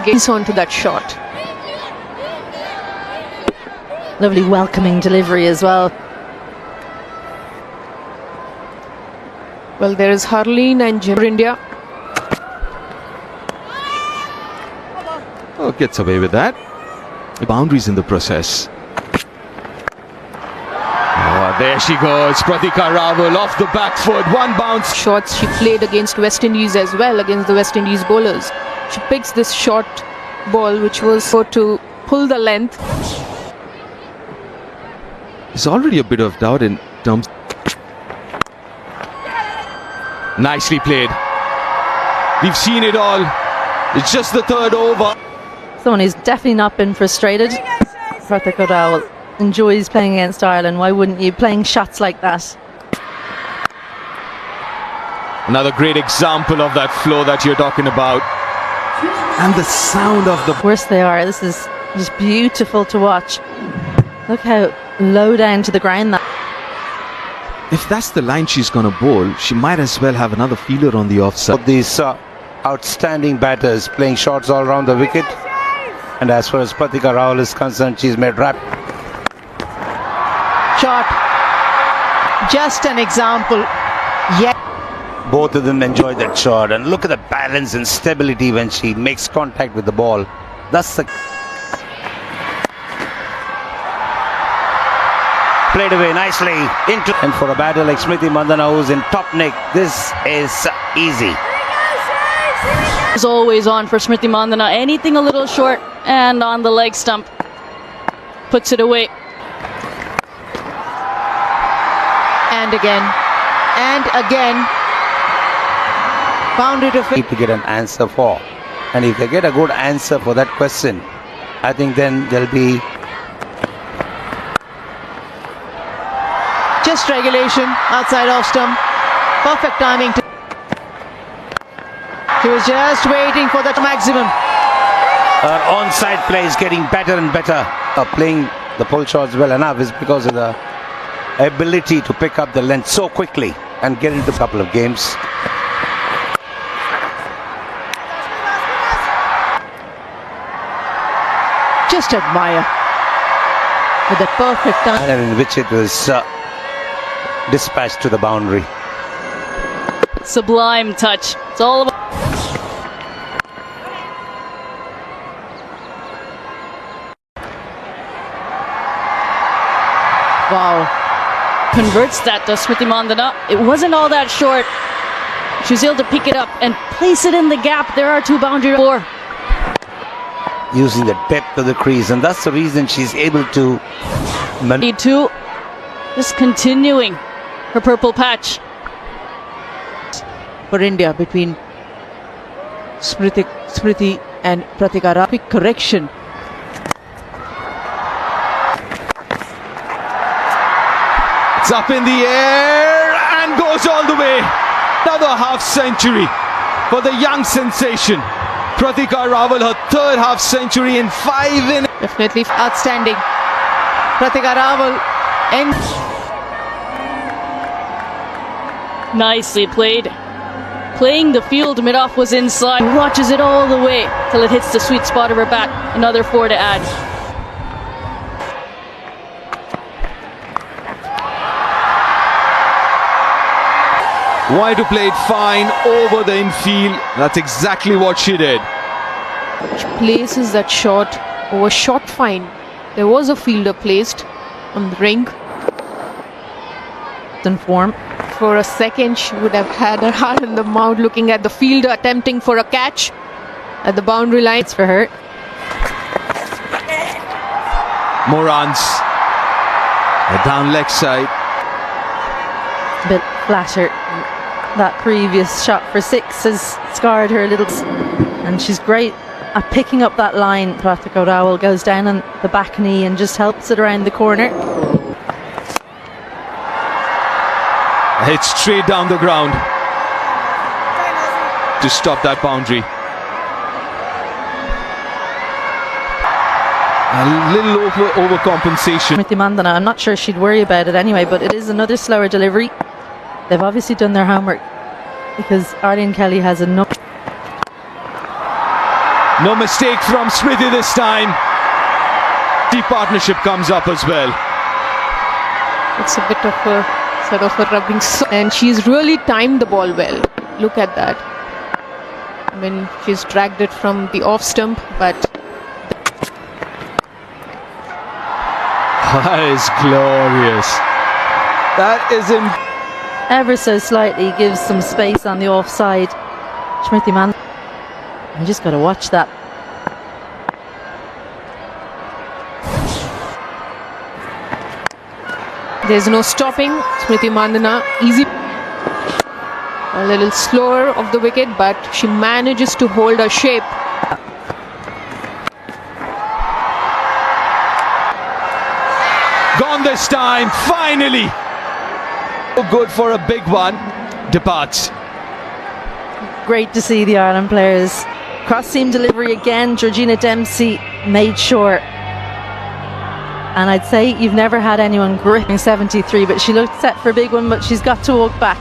against onto that shot. Lovely welcoming delivery as well. Well, there is Harleen and Jim for India. Oh, gets away with that. Boundaries in the process. Oh, there she goes. Pratika Rawal off the back foot. One bounce. Shots she played against West Indies as well, against the West Indies bowlers. She picks this short ball, which was so to pull the length. There's already a bit of doubt in terms. Nicely played. We've seen it all. It's just the third over. Someone who's definitely not been frustrated. Pratika Rawal enjoys playing against Ireland. Why wouldn't you? Playing shots like that. Another great example of that flow that you're talking about. And the sound of the... Of course they are. This is just beautiful to watch. Look how low down to the ground that. If that's the line she's going to bowl, she might as well have another fielder on the offside. These outstanding batters playing shots all around the wicket. And as far as Pratika Rawal is concerned, she's made rap. Shot. Just an example. Yeah. Both of them enjoy that shot. And look at the balance and stability when she makes contact with the ball. That's the... Played away nicely into, and for a batter like Smriti Mandhana who's in top nick, this is easy. Is always on for Smriti Mandhana. Anything a little short and on the leg stump puts it away. And again. And again. Boundary To get an answer for. And if they get a good answer for that question, I think then there'll be just regulation outside off stump. Perfect timing. She was just waiting for the maximum. Her onside play is getting better and better. Playing the pull shots well enough is because of the ability to pick up the length so quickly and get into a couple of games. Just admire with the perfect time. And in which it was dispatched to the boundary. Sublime touch. It's all about. Wow. Converts that to Smriti Mandhana. It wasn't all that short. She was able to pick it up and place it in the gap. There are two boundary four. Using the depth of the crease, and that's the reason she's able to. Two, just continuing her purple patch. For India between Smriti and Pratika Rawal. Quick correction. It's up in the air and goes all the way. Another half century for the young sensation. Pratika Rawal, her third half century in 5 innings. Definitely outstanding. Pratika Rawal and Nicely played. Playing the field, mid-off was inside. Watches it all the way till it hits the sweet spot of her bat. Another 4 to add. Wanted to play it fine over the infield. That's exactly what she did. She places that shot over short fine. There was a fielder placed on the ring. In form. For a second, she would have had her heart in the mouth looking at the fielder attempting for a catch at the boundary line. It's for her. Morans. Down leg side. A bit flatter. That previous shot for 6 has scarred her a little. And she's great at picking up that line. Pratika Rawal goes down on the back knee and just helps it around the corner. Hit straight down the ground to stop that boundary. A little overcompensation. Smriti Mandhana, I'm not sure she'd worry about it anyway, but it is another slower delivery. They've obviously done their homework because Arlene Kelly has enough. No mistake from Smriti this time. The partnership comes up as well. It's a bit of a sort of a rubbing, and she's really timed the ball well. Look at that. I mean, she's dragged it from the off stump, but that is glorious. That is Ever so slightly gives some space on the offside. Smriti Mandhana. You just got to watch that. there's no stopping. Smriti Mandhana, easy. A little slower off the wicket, but she manages to hold her shape. gone this time, finally. Good for a big one. Departs. Great to see the Ireland players. Cross seam delivery again. Georgina Dempsey made sure. And I'd say you've never had anyone gripping 73, but she looked set for a big one, but she's got to walk back.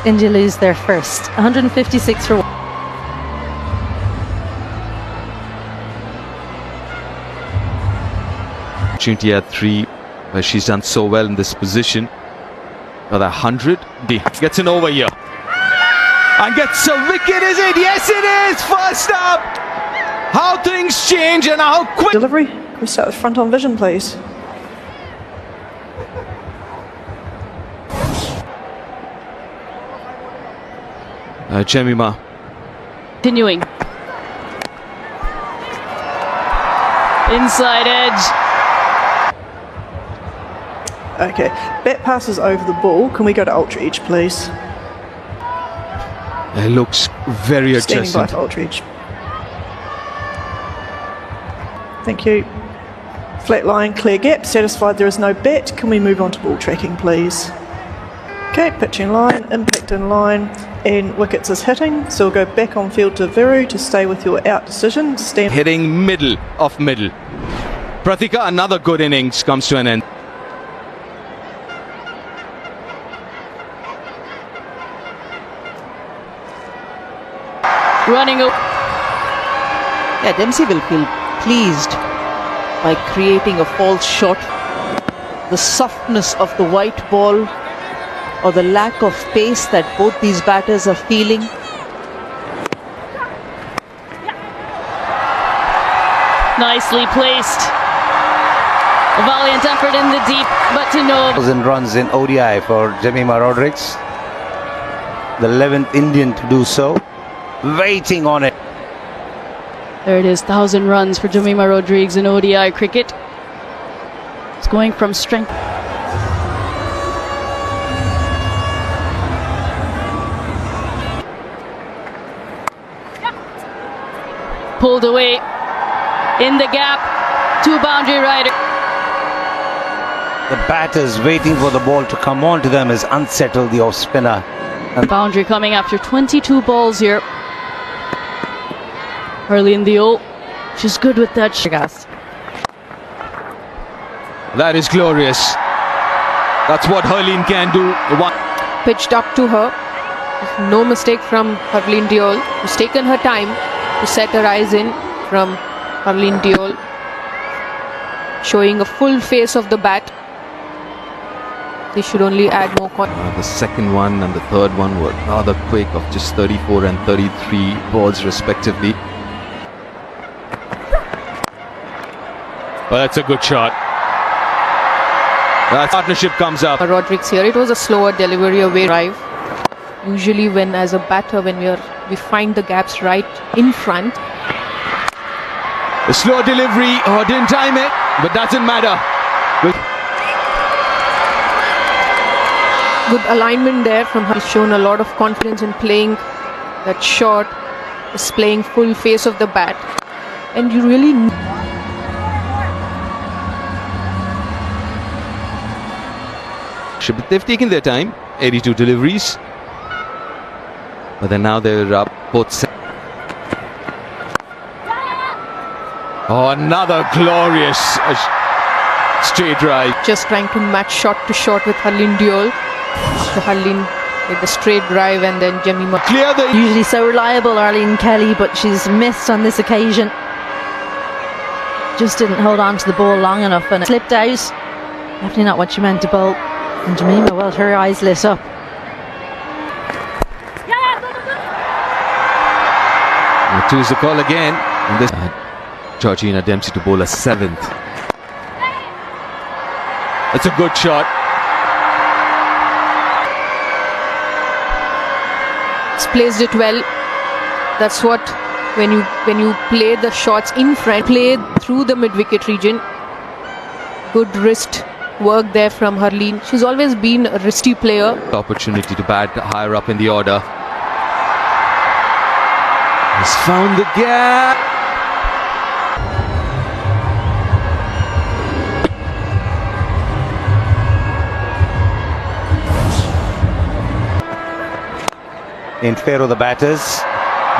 India lose their first. 156 for 1. Opportunity at 3, where she's done so well in this position. Another 100. Gets an over here. And gets a wicket, is it? Yes, it is! First up! How things change and how quick. Delivery. Can we start with front on vision, please? Jemima. Continuing. Inside edge. Okay. Bet passes over the ball. Can we go to ultra edge, please? It looks very Standing by adjacent. to ultra edge. Thank you. Flat line, clear gap. Satisfied there is no bet. Can we move on to ball tracking, please? Okay, pitch in line, impact in line, and wickets is hitting. So we'll go back on field to Viru to stay with your out decision. Stand. Hitting middle of middle. Pratika, another good innings comes to an end. Running over. Yeah, Dempsey will feel pleased by creating a false shot. The softness of the white ball or the lack of pace that both these batters are feeling. Nicely placed. A valiant effort in the deep, but to no. 1,000 runs in ODI for Jemima Rodrigues. The 11th Indian to do so. Waiting on it. There it is, 1,000 runs for Jemima Rodrigues in ODI cricket. It's going from strength. Pulled away in the gap, 2 boundary rider. The batters waiting for the ball to come on to them has unsettled the off spinner. Boundary coming after 22 balls here. Harleen Deol, she's good with that. That is glorious. That's what Harleen can do. Pitched up to her. There's no mistake from Harleen Deol, who's taken her time to set her eyes in from Harleen Deol, showing a full face of the bat. They should only add more. The second one and the third one were rather quick, of just 34 and 33 balls respectively. Well, that's a good shot. That partnership comes up. Rodrigues here. It was a slower delivery away drive. Usually, when as a batter, when we find the gaps right in front. The slow delivery, didn't time it, but doesn't matter. Good alignment there from her. She's shown a lot of confidence in playing that shot, displaying full face of the bat, and you really. They've taken their time, 82 deliveries, but then now they're up both. Oh, another glorious straight drive. Just trying to match shot to shot with Harleen Deol. After Harleen with the straight drive, and then Jemima Clear the Usually so reliable, Arlene Kelly, but she's missed on this occasion. Just didn't hold on to the ball long enough and it slipped out. Definitely not what she meant to bowl. And Jemima, well, her eyes lit up. choose the call again. And this Georgina Dempsey to bowl a 7th. It's a good shot. It's placed it well. That's what, when you play the shots in front, play through the mid-wicket region. Good wrist work there from Harleen. She's always been a wristy player. Opportunity to bat higher up in the order. He's found the gap. In favor of the batters.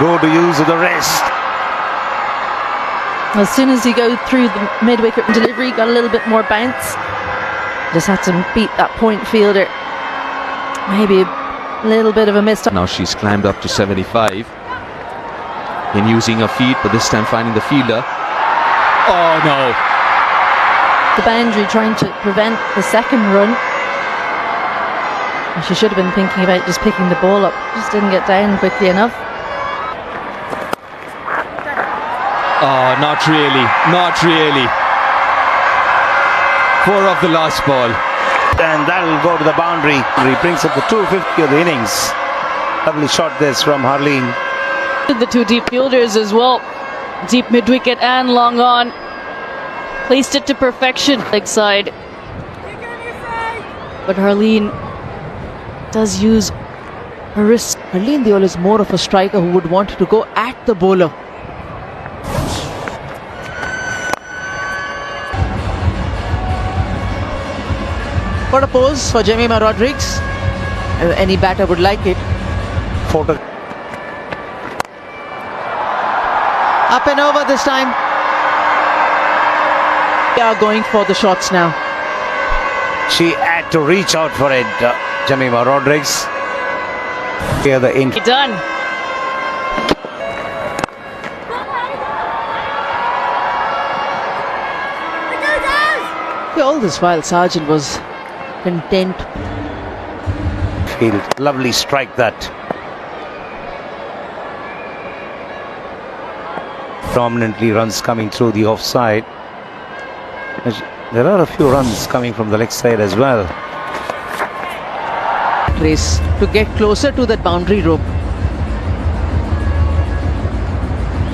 Go to use of the wrist. As soon as you go through the mid-wicket delivery, got a little bit more bounce. Just had to beat that point fielder. Maybe a little bit of a miss. Now she's climbed up to 75. In using her feet, but this time finding the fielder. Oh no! The boundary, trying to prevent the second run. She should have been thinking about just picking the ball up. Just didn't get down quickly enough. Oh, not really. Not really. 4 off the last ball. And that'll go to the boundary. He brings up the 250 of the innings. Lovely shot this from Harleen. The two deep fielders as well. Deep mid-wicket and long on. Placed it to perfection. Leg side. But Harleen does use her wrist. Harleen Deol is more of a striker who would want to go at the bowler. What a pose for Jemima Rodrigues. Any batter would like it. Photo. Up and over this time. They are going for the shots now. She had to reach out for it, Jemima Rodrigues. Here the in. Done. All this while Sargent was content. Field. Lovely strike that. Prominently runs coming through the offside. There are a few runs coming from the leg side as well. Race to get closer to that boundary rope.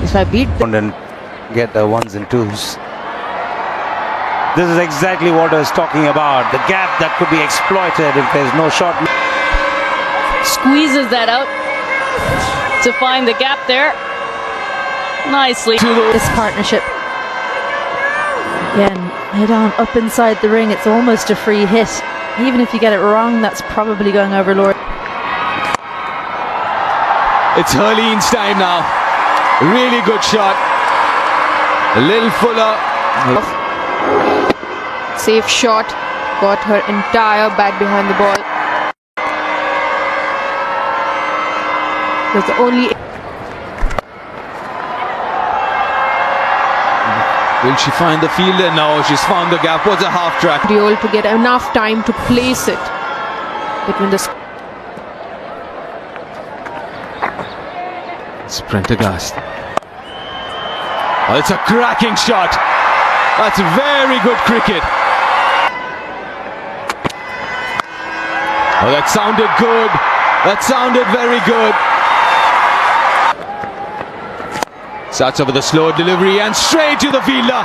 If I beat them, And get the 1s and 2s. This is exactly what I was talking about. The gap that could be exploited if there's no shot. Squeezes that out to find the gap there. Nicely. This partnership. Again, head on up inside the ring. It's almost a free hit. Even if you get it wrong, that's probably going over Lord. It's Harleen's time now. Really good shot. A little fuller. safe shot, got her entire bat behind the ball. Was the only. Will she find the fielder? No, she's found the gap. Was a half track. Deol to get enough time to place it between the. It's Prendergast. Oh, it's a cracking shot. That's very good cricket. Oh, that sounded good. That sounded very good. Starts over the slow delivery and straight to the fielder.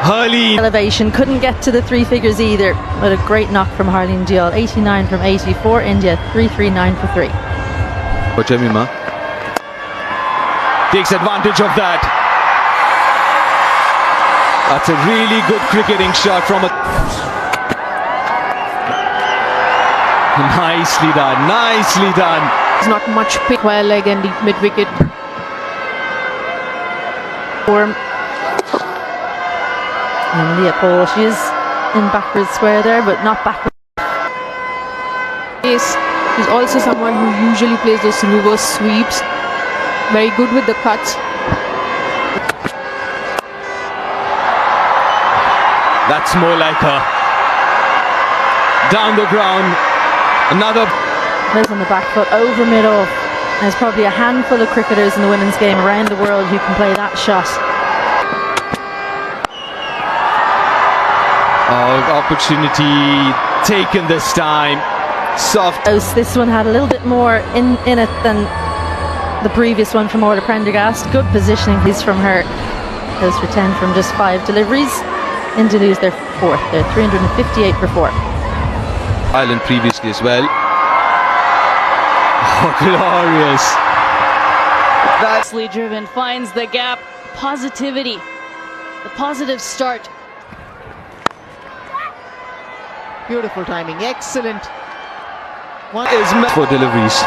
Harleen. Elevation, couldn't get to the three figures either, but a great knock from Harleen Deol. 89 from 84, India 339 for 3. But Jemima takes advantage of that. That's a really good cricketing shot from a. Nicely done, nicely done. There's not much pick well again the mid wicket. Form. And Leah Paul, she is in backward square there, but not backward. She's also someone who usually plays those reverse sweeps. Very good with the cuts. That's more like her. Down the ground. Another. Liz on the back foot, over mid-off. There's probably a handful of cricketers in the women's game around the world who can play that shot. Opportunity taken this time. Soft. This one had a little bit more in it than the previous one from Orla Prendergast. Good positioning is from her. Goes for 10 from just 5 deliveries. India lose their fourth. They're 358 for 4. Ireland previously as well. Oh, glorious. That's Nicely driven, finds the gap. Positivity. The positive start. Beautiful timing, excellent. One is meant for deliveries.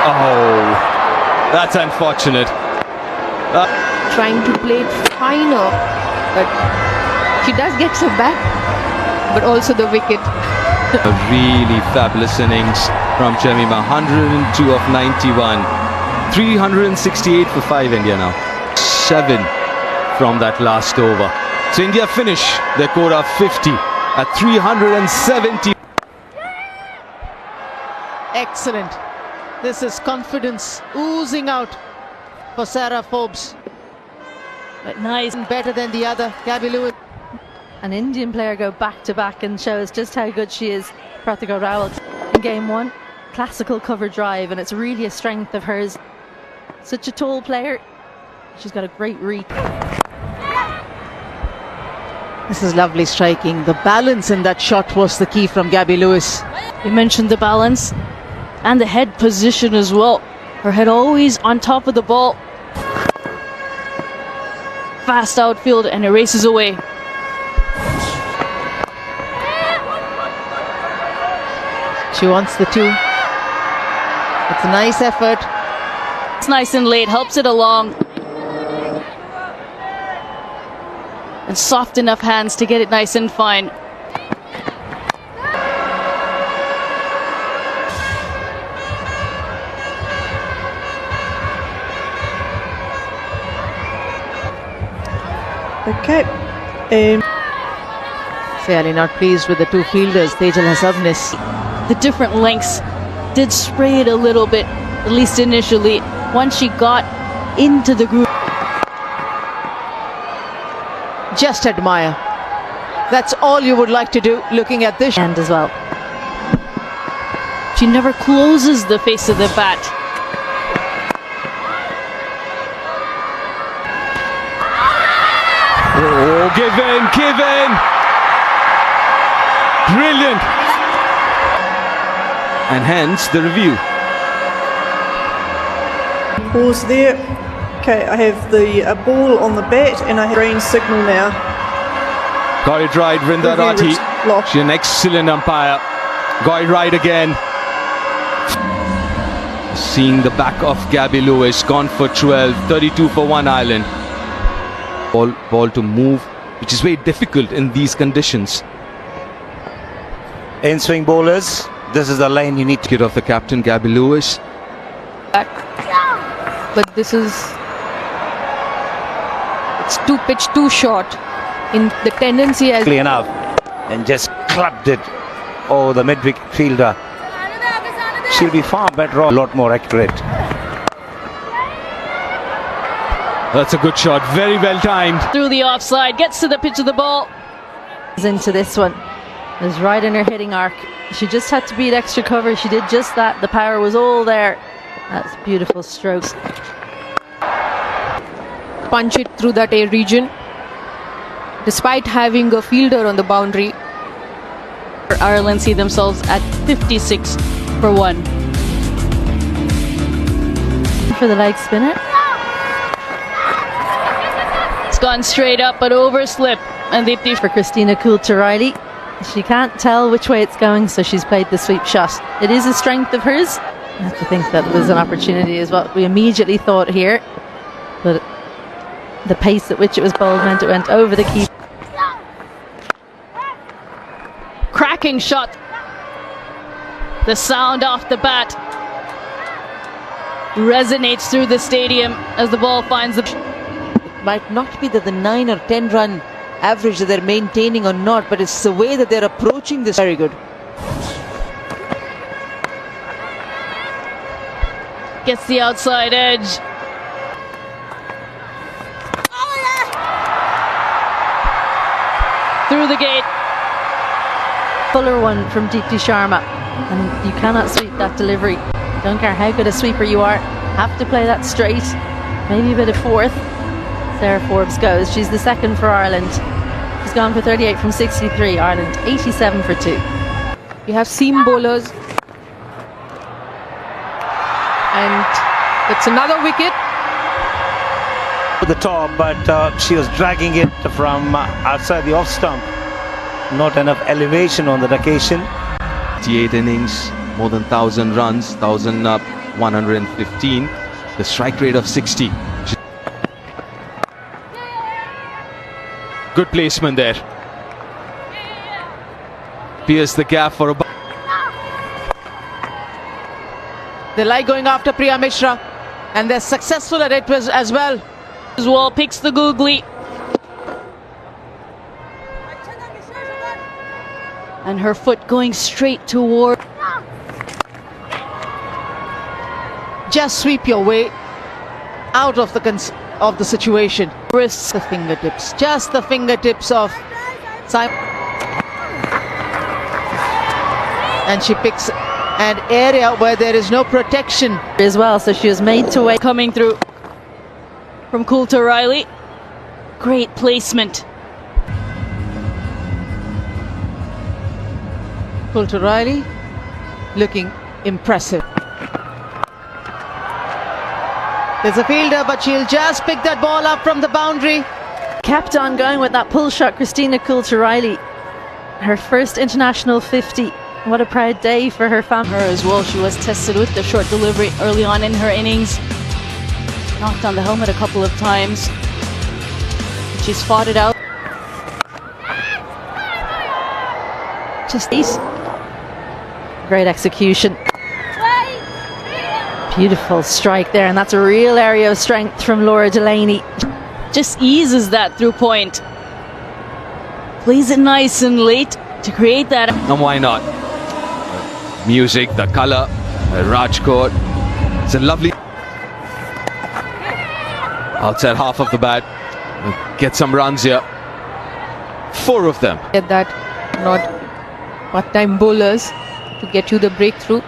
Oh, that's unfortunate. Trying to play it finer, but she does get some back, but also the wicket. A really fabulous innings from Jemima. 102 of 91. 368 for 5 India now. 7 from that last over. So India finish their quota of 50 at 370. excellent. This is confidence oozing out for Sarah Forbes. But nice. Better than the other, Gabby Lewis. An Indian player go back to back and shows just how good she is. Pratika Rawal in game 1, classical cover drive, and it's really a strength of hers. Such a tall player. She's got a great reach. This is lovely striking. The balance in that shot was the key from Gabby Lewis. You mentioned the balance and the head position as well. Her head always on top of the ball. Fast outfield and it races away. She wants the 2. It's a nice effort. It's nice and late, helps it along. And soft enough hands to get it nice and fine. Okay. Fairly not pleased with the 2 fielders, Tejal Hasabnis. The different lengths did spray it a little bit, at least initially. Once she got into the groove. Just admire. That's all you would like to do looking at this. And as well. She never closes the face of the bat. Oh, give in. Brilliant. And hence the review. Pause there. Okay, I have the ball on the bat and I have green signal now. Got it right, Vrinda Review Rathi. locked. She's an excellent umpire. Got it right again. Seeing the back of Gabby Lewis, gone for 12, 32 for 1 Ireland. Ball to move, which is very difficult in these conditions. In swing bowlers, this is the lane you need to Get off the captain, Gabby Lewis. Back. But this is, it's too pitch, too short. In the tendency as quickly enough and just clubbed it over the mid-wicket fielder. She'll be far better off, a lot more accurate. That's a good shot, very well timed. Through the offside, gets to the pitch of the ball. Into this one. It was right in her hitting arc. She just had to beat extra cover. She did just that. The power was all there. That's beautiful strokes. punch it through that air region. Despite having a fielder on the boundary, Ireland see themselves at 56 for 1. For the leg spinner. It's gone straight up but overslip, and Deepti For Christina Coulter-Riley. She can't tell which way it's going, so she's played the sweep shot. It is a strength of hers. I have to think that was an opportunity is what we immediately thought here. But the pace at which it was bowled meant it went over the keeper. cracking shot. The sound off the bat resonates through the stadium as the ball finds the... Might not be that the 9 or 10 run average that they're maintaining or not, but it's the way that they're approaching this. Very good. Gets the outside edge. Through the gate. Fuller one from Deepti Sharma, and you cannot sweep that delivery. Don't care how good a sweeper you are, have to play that straight. Maybe a bit of fourth. Sarah Forbes goes. She's the second for Ireland. She's gone for 38 from 63. Ireland 87 for 2. We have seam bowlers. And it's another wicket. To the top, but she was dragging it from outside the off stump. Not enough elevation on that occasion. 88 innings, more than 1,000 runs, 1,115. The strike rate of 60. Good placement there. Pierce the gap for a... They like going after Priya Mishra, and they're successful at it as well. As well picks the googly. And her foot going straight toward. Just sweep your way out of the situation. Wrists, the fingertips, just the fingertips of Simon. And she picks an area where there is no protection As well, so she was made to wait. Coming through from Coulter Riley. Great placement. Coulter Riley looking impressive. There's a fielder, but she'll just pick that ball up from the boundary. Kept on going with that pull shot, Christina Coulter Riley. Her first international 50. What a proud day for her family. Her as well. She was tested with the short delivery early on in her innings. Knocked on the helmet a couple of times. She's fought it out. Just great execution. Beautiful strike there, and that's a real area of strength from Laura Delaney. Just eases that through point. Plays it nice and late to create that. And why not? Music, the colour, Rajkot. It's a lovely... Outside half of the bat. Get some runs here. 4 of them. Get that, not part-time bowlers to get you the breakthrough.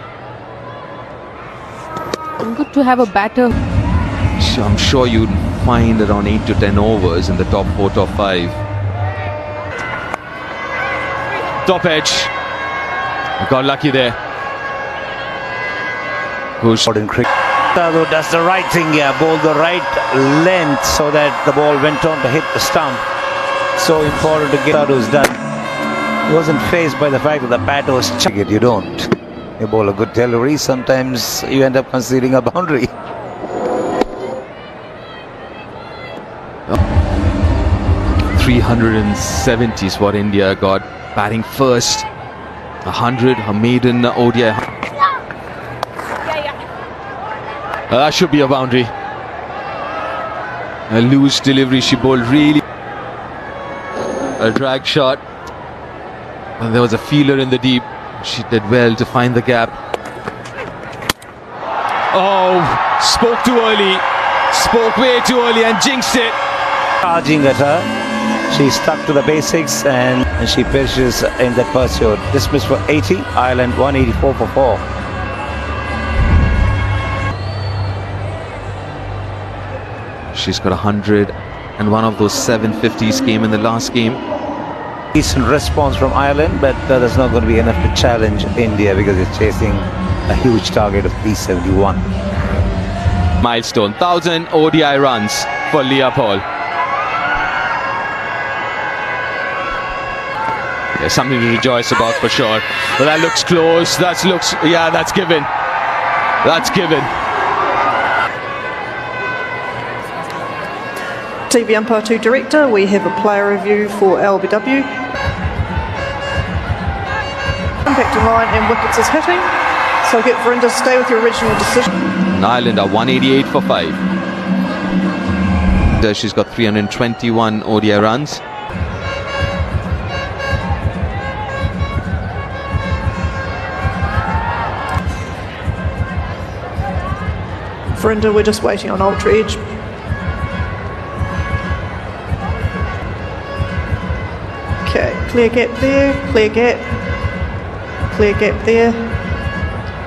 Good to have a batter. I'm sure you'd find around 8 to 10 overs in the top 4, top 5. Top edge. Got lucky there. Who's Modern cricket. Though does the right thing here, bowled the right length so that the ball went on to hit the stump. So important to get out who's done. He wasn't faced by the fact that the bat was chucking it. You don't. You bowl a good delivery, sometimes you end up conceding a boundary. Oh. 370 is what India got. Batting first. 100, her maiden ODI. That should be a boundary. A loose delivery, she bowled really. A drag shot. And there was a feeler in the deep. She did well to find the gap. Oh, spoke too early. Spoke way too early and jinxed it. Charging at her. She stuck to the basics and she perishes in that pursuit. Dismissed for 80. Ireland 184 for 4. She's got 100, and one of those 750s came in the last game. Decent response from Ireland, but that's not going to be enough to challenge India because it's chasing a huge target of 371. Milestone, 1,000 ODI runs for Leah Paul. There's something to rejoice about for sure. But that looks close. That's given. That's given. TV Umpire 2 Director, we have a player review for LBW. Impact in line and wickets is hitting. So I'll get Verinda to stay with your original decision. And Ireland are 188 for 5. She's got 321 ODI runs. Verinda, we're just waiting on Ultra Edge. Okay, clear gap there, clear gap there.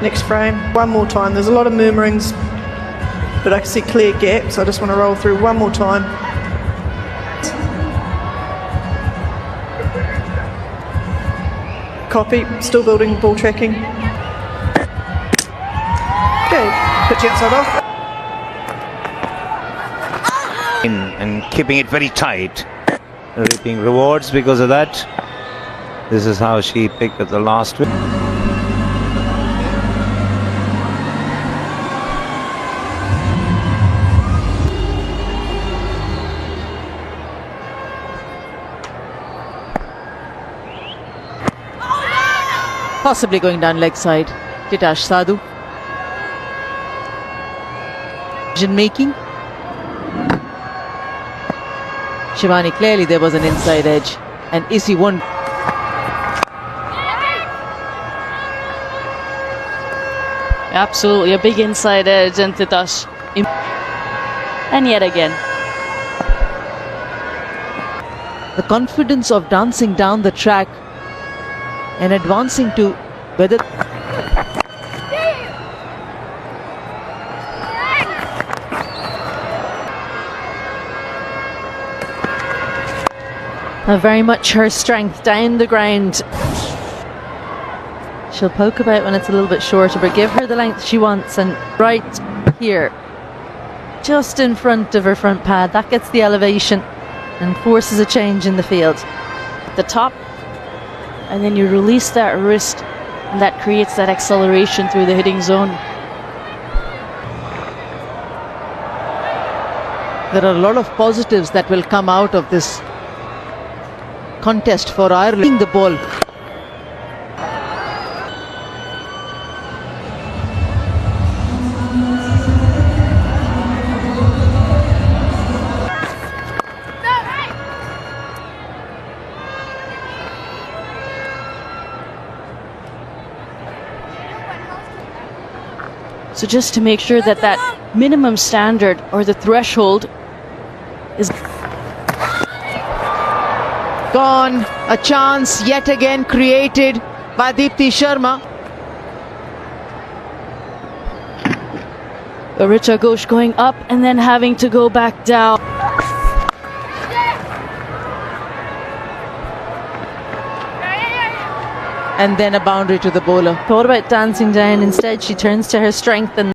Next frame, one more time. There's a lot of murmurings, but I can see clear gap, so I just want to roll through one more time. Copy, still building ball tracking. Okay, pitch outside off. And keeping it very tight, reaping rewards because of that. This is how she picked up the last win. Possibly going down leg side. Titash Sadhu. Decision making. Shivani, clearly there was an inside edge, and Issy won. Absolutely, a big inside edge, and Titash. And yet again. The confidence of dancing down the track and advancing to whether. Very much her strength down the ground. She'll poke about when it's a little bit shorter, but give her the length she wants, and right here, just in front of her front pad, that gets the elevation and forces a change in the field. The top, and then you release that wrist, and that creates that acceleration through the hitting zone. There are a lot of positives that will come out of this contest for Ireland. The ball. So just to make sure that that minimum standard or the threshold is Gone. A chance yet again created by Deepti Sharma. Richa Ghosh going up and then having to go back down. And then a boundary to the bowler. Thought about dancing down, instead she turns to her strength and